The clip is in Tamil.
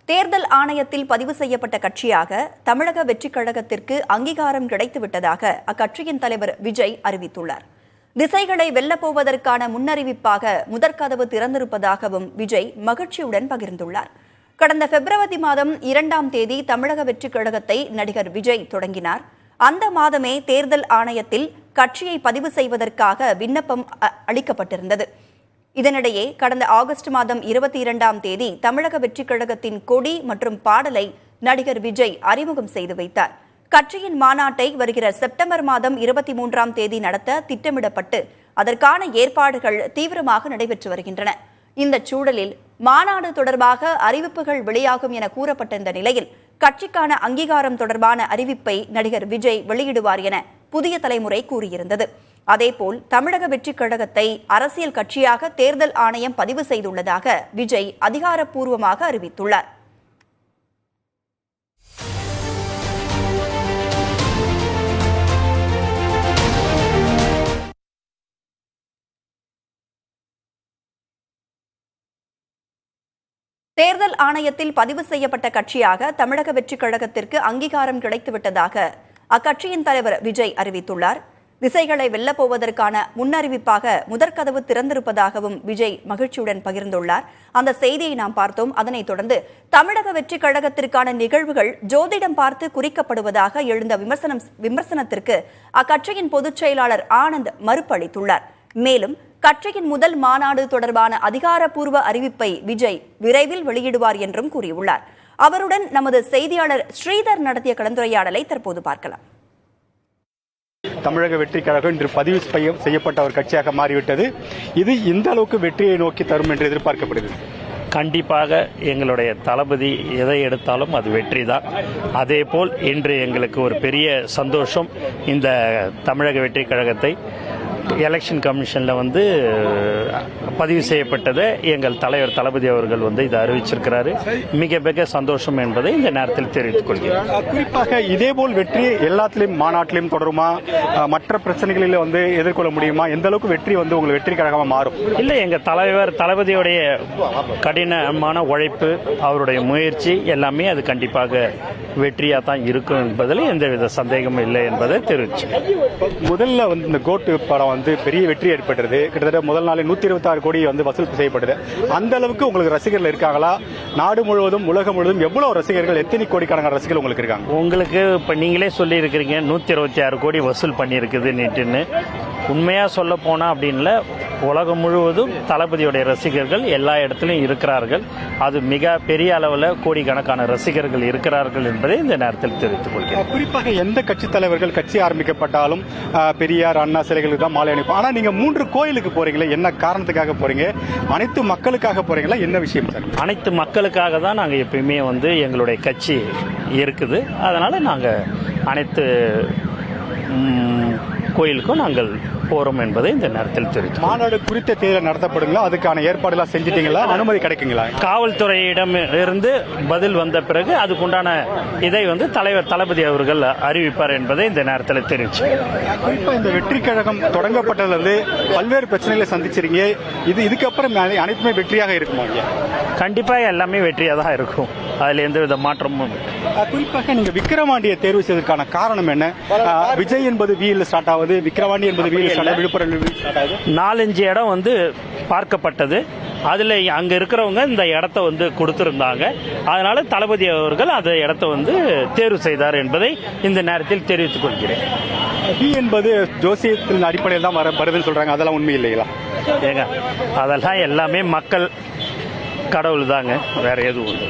தேர்தல் ஆணையத்தில் பதிவு செய்யப்பட்ட கட்சியாக தமிழக வெற்றிக் கழகத்திற்கு அங்கீகாரம் கிடைத்துவிட்டதாக அக்கட்சியின் தலைவர் விஜய் அறிவித்துள்ளார். திசைகளை வெல்லப்போவதற்கான முன்னறிவிப்பாக முதற்கதவு திறந்திருப்பதாகவும் விஜய் மகிழ்ச்சியுடன் பகிர்ந்துள்ளார். கடந்த பிப்ரவரி மாதம் 2ஆம் தேதி தமிழக வெற்றிக் கழகத்தை நடிகர் விஜய் தொடங்கினார். அந்த மாதமே தேர்தல் ஆணையத்தில் கட்சியை பதிவு செய்வதற்காக விண்ணப்பம் அளிக்கப்பட்டிருந்தது. இதனிடையே கடந்த ஆகஸ்ட் மாதம் 22ஆம் தேதி தமிழக வெற்றிக் கழகத்தின் கொடி மற்றும் பாடலை நடிகர் விஜய் அறிமுகம் செய்து வைத்தார். கட்சியின் மாநாட்டை வருகிற செப்டம்பர் மாதம் 23ஆம் தேதி நடத்த திட்டமிடப்பட்டு அதற்கான ஏற்பாடுகள் தீவிரமாக நடைபெற்று வருகின்றன. இந்த சூழலில் மாநாடு தொடர்பாக அறிவிப்புகள் வெளியாகும் என கூறப்பட்ட இந்த நிலையில் கட்சிக்கான அங்கீகாரம் தொடர்பான அறிவிப்பை நடிகர் விஜய் வெளியிடுவார் என புதிய தலைமுறை கூறியிருந்தது. அதேபோல் தமிழக வெற்றிக் கழகத்தை அரசியல் கட்சியாக தேர்தல் ஆணையம் பதிவு செய்துள்ளதாக விஜய் அதிகாரப்பூர்வமாக அறிவித்துள்ளார். தேர்தல் ஆணையத்தில் பதிவு செய்யப்பட்ட கட்சியாக தமிழக வெற்றிக் கழகத்திற்கு அங்கீகாரம் கிடைத்துவிட்டதாக அக்கட்சியின் தலைவர் விஜய் அறிவித்துள்ளார். திசைகளை வெல்லப்போவதற்கான முன்னறிவிப்பாக முதற்கதவு திறந்திருப்பதாகவும் விஜய் மகிழ்ச்சியுடன் பகிர்ந்துள்ளார். அந்த செய்தியை நாம் பார்த்தோம். அதனைத் தொடர்ந்து தமிழக வெற்றிக் கழகத்திற்கான நிகழ்வுகள் ஜோதிடம் பார்த்து குறிக்கப்படுவதாக எழுந்த விமர்சனத்திற்கு அக்கட்சியின் பொதுச் செயலாளர் ஆனந்த் மறுப்பு அளித்துள்ளார். மேலும் கட்சியின் முதல் மாநாடு தொடர்பான அதிகாரப்பூர்வ அறிவிப்பை விஜய் விரைவில் வெளியிடுவார் என்றும் கூறியுள்ளார். அவருடன் நமது செய்தியாளர் ஸ்ரீதர் நடத்திய கலந்துரையாடலை தற்போது பார்க்கலாம். தமிழக வெற்றி கழகம் இன்று பதிவு செய்யப்பட்ட ஒரு கட்சியாக மாறிவிட்டது. இது இந்த அளவுக்கு வெற்றியை நோக்கி தரும் என்று எதிர்பார்க்கப்படுகிறது. கண்டிப்பாக எங்களுடைய தளபதி எதை எடுத்தாலும் அது வெற்றி தான். அதேபோல் இன்று எங்களுக்கு ஒரு பெரிய சந்தோஷம். இந்த தமிழக வெற்றி கழகத்தை எலெக்ஷன் கமிஷனில் பதிவு செய்யப்பட்டதை எங்கள் தலைவர் தளபதி அவர்கள் இதை அறிவிச்சிருக்கிறாரு. மிக மிக சந்தோஷம் என்பதை இந்த நேரத்தில் தெரிவித்துக் கொள்கிறேன். குறிப்பாக இதேபோல் வெற்றி எல்லாத்திலையும் மாநாட்டிலையும் தொடருமா, மற்ற பிரச்சனைகளில் எதிர்கொள்ள முடியுமா? எந்த அளவுக்கு வெற்றி உங்களுக்கு வெற்றி கழகமாக மாறும்? இல்லை, எங்கள் தலைவர் தளபதியுடைய கடினமான உழைப்பு, அவருடைய முயற்சி எல்லாமே அது கண்டிப்பாக வெற்றியாக தான் இருக்கும் என்பதில் எந்தவித சந்தேகமும் இல்லை என்பதை தெரிவிச்சு. முதல்ல இந்த கோட்டு படம் பெரிய வெற்றி ஏற்பட்டது. கிட்டத்தட்ட முதல் நாளே 126 கோடி வசூல் செய்யப்பட்டது. அந்த அளவுக்கு உங்களுக்கு ரசிகர்கள் இருக்காங்களா? நாடு முழுவதும் உலகம் முழுவதும் எவ்வளவு ரசிகர்கள், எத்தனை கோடிக்கணக்கான ரசிகர்கள் உங்களுக்கு இருக்காங்க? உங்களுக்கு இப்ப நீங்களே சொல்லி இருக்கிறீங்க 126 கோடி வசூல் பண்ணியிருக்குது நேற்றுன்னு. உண்மையா சொல்ல போனா அப்படின்ல உலகம் முழுவதும் தளபதியுடைய ரசிகர்கள் எல்லா இடத்திலும் இருக்கிறார்கள். அது மிக பெரிய அளவில் கோடிக்கணக்கான ரசிகர்கள் இருக்கிறார்கள் என்பதை இந்த நேரத்தில் தெரிவித்துக் கொள்கிறேன். குறிப்பாக எந்த கட்சி தலைவர்கள் கட்சி ஆரம்பிக்கப்பட்டாலும் பெரியார், அண்ணா சிலைகளுக்கு தான் மாலை அணிப்போம். ஆனா நீங்க 3 கோயிலுக்கு போறீங்களே, என்ன காரணத்துக்காக போறீங்க? அனைத்து மக்களுக்காக போறீங்களா? என்ன விஷயம் சார்? அனைத்து மக்களுக்காக தான் நாங்கள் எப்பயுமே எங்களுடைய கட்சி இருக்குது. அதனால நாங்கள் அனைத்து கோயிலுக்கும் நாங்கள் போறோம் என்பதை இந்த நேரத்தில் தெரிவித்து. மாநாடு குறித்த தேர்தல் நடத்தப்படுங்களா? அதுக்கான ஏற்பாடுலாம் செஞ்சிட்டீங்களா? அனுமதி கிடைக்குங்களா? காவல்துறையிடம் இருந்து பதில் வந்த பிறகு அதுக்குண்டான இதை தலைவர் தளபதி அவர்கள் அறிவிப்பார் என்பதை இந்த நேரத்தில் தெரிவிச்சு. குறிப்பா இந்த வெற்றி கழகம் தொடங்கப்பட்டதிலிருந்து பல்வேறு பிரச்சனைகளை சந்திச்சிருக்கீங்க. இதுக்கப்புறம் அனைத்துமே வெற்றியாக இருக்குமா? கண்டிப்பாக எல்லாமே வெற்றியாக தான் இருக்கும். அதுல எந்தவித மாற்றமும். குறிப்பாக நீங்க விக்கிரவாண்டியை தேர்வு செய்வதற்கான காரணம் என்ன? விஜய் என்பது வீல் ஸ்டார்ட் ஆகுது, விக்கிரவாண்டி என்பது வீல் ஸ்டார்ட் ஆகுது, விழுப்புரம் 4-5 இடம் பார்க்கப்பட்டது. அதுல அங்க இருக்கிறவங்க இந்த இடத்த கொடுத்திருந்தாங்க. அதனால தளபதி அவர்கள் அந்த இடத்த தேர்வு செய்தார் என்பதை இந்த நேரத்தில் தெரிவித்துக் கொள்கிறேன். வி என்பது ஜோசியத்தின் அடிப்படையில் தான் வருதுன்னு சொல்றாங்க. அதெல்லாம் உண்மை இல்லைங்களா? ஏங்க, அதெல்லாம் எல்லாமே மக்கள் கடவுள் தாங்க, வேற எதுவும் இல்லை.